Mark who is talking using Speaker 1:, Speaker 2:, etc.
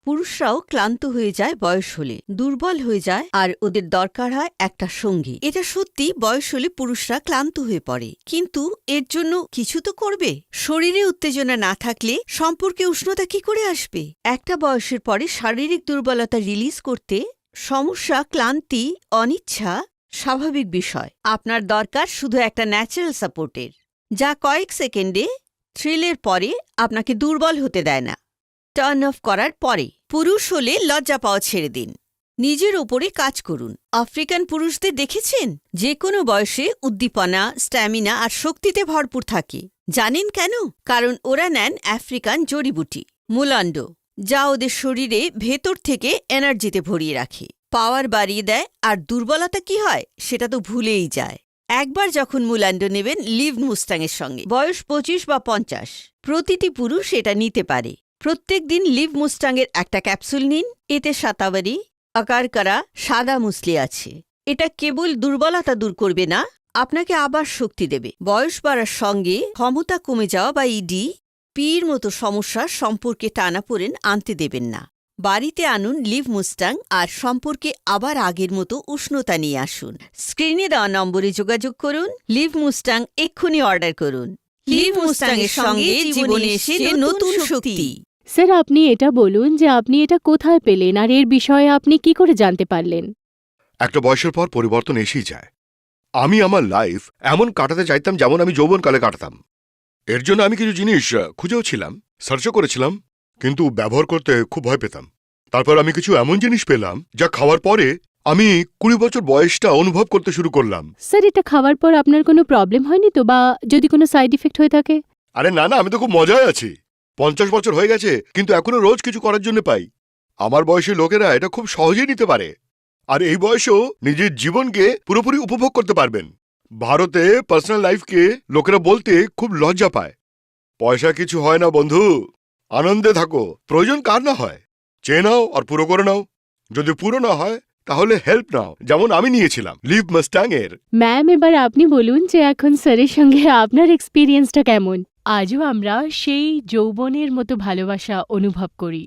Speaker 1: পুরুষরাও ক্লান্ত হয়ে যায় বয়স হলে, দুর্বল হয়ে যায়, আর ওদের দরকার হয় একটা সঙ্গী। এটা সত্যি, বয়স হলে পুরুষরা ক্লান্ত হয়ে পড়ে, কিন্তু এর জন্য কিছু তো করবে। শরীরে উত্তেজনা না থাকলে সম্পর্কে উষ্ণতা কি করে আসবে? একটা বয়সের পরে শারীরিক দুর্বলতা রিলিজ করতে সমস্যা, ক্লান্তি, অনিচ্ছা স্বাভাবিক বিষয়। আপনার দরকার শুধু একটা ন্যাচারাল সাপোর্টের, যা কয়েক সেকেন্ডে থ্রিলের পরে আপনাকে দুর্বল হতে দেয় না। টার্ন অফ করার পরে পুরুষ হলে লজ্জা পাওয়া ছেড়ে দিন, নিজের ওপরে কাজ করুন। আফ্রিকান পুরুষদের দেখেছেন? যে কোনো বয়সে উদ্দীপনা, স্ট্যামিনা আর শক্তিতে ভরপুর থাকে। জানেন কেন? কারণ ওরা নেন আফ্রিকান জড়িবুটি, মুলান্ডো, যা ওদের শরীরে ভেতর থেকে এনার্জিতে ভরিয়ে রাখে, পাওয়ার বাড়িয়ে দেয়। আর দুর্বলতা কি হয় সেটা তো ভুলেই যায়। একবার যখন মুলান্ডো নেবেন লিভ মুস্টাংয়ের সঙ্গে, বয়স 25 বা 50, প্রতিটি পুরুষ এটা নিতে পারে। প্রত্যেক দিন লিভ মুস্টাংয়ের একটা ক্যাপসুল নিন। এতে শতাবরী, আকারকারা, সাদা মুসলি আছে। এটা কেবল দুর্বলতা দূর করবে না, আপনাকে আবার শক্তি দেবে। বয়স বাড়ার সঙ্গে ক্ষমতা কমে যাওয়া বা ইডি, পির মতো সমস্যার সম্পর্কে টানাপোড়েন আনতে দেবেন না। বাড়িতে আনুন লিভ মুস্টাং আর সম্পর্কে আবার আগের মতো উষ্ণতা নিয়ে আসুন। স্ক্রিনে দেওয়া নম্বরে যোগাযোগ করুন। লিভ মুস্টাং এক্ষুনি অর্ডার করুন। লিভ মুস্টাংয়ের সঙ্গে জীবনে এসে নতুন শক্তি।
Speaker 2: স্যার, আপনি এটা বলুন যে আপনি এটা কোথায় পেলেন আর এর বিষয়ে আপনি কি করে জানতে পারলেন?
Speaker 3: একটা বয়সের পর পরিবর্তন এসেই যায়। আমি আমার লাইফ এমন কাটাতে চাইতাম যেমন আমি যৌবনকালে কাটাতাম। এর জন্য আমি কিছু জিনিস খুঁজেও ছিলাম, সার্চও করেছিলাম, কিন্তু ব্যবহার করতে খুব ভয় পেতাম। তারপর আমি কিছু এমন জিনিস পেলাম যা খাওয়ার পরে আমি 20 বছর বয়সটা অনুভব করতে শুরু করলাম।
Speaker 2: স্যার, এটা খাওয়ার পর আপনার কোনো প্রবলেম হয়নি তো, বা যদি কোনো সাইড ইফেক্ট হয়ে থাকে?
Speaker 3: আরে না না, আমি তো খুব মজায় আছি। 50 বছর হয়ে গেছে, কিন্তু এখনো রোজ কিছু করার জন্য পাই। আমার বয়সী লোকেরা এটা খুব সহজেই নিতে পারে, আর এই বয়সেও নিজের জীবনকে পুরোপুরি উপভোগ করতে পারবেন। ভারতে পার্সোনাল লাইফকে লোকেরা বলতে খুব লজ্জা পায়। পয়সা কিছু হয় না বন্ধু, আনন্দে থাকো। প্রয়োজন কার না হয়, চেয়ে নাও আর পুরো করে নাও। যদি পুরো না হয় তাহলে হেল্প নাও, যেমন আমি নিয়েছিলাম লিভ মাস্টাং এর।
Speaker 2: ম্যাম, এবার আপনি বলুন যে এখন স্যারের সঙ্গে আপনার এক্সপিরিয়েন্সটা কেমন? আজও আমরা সেই যৌবনের মতো ভালোবাসা অনুভব করি।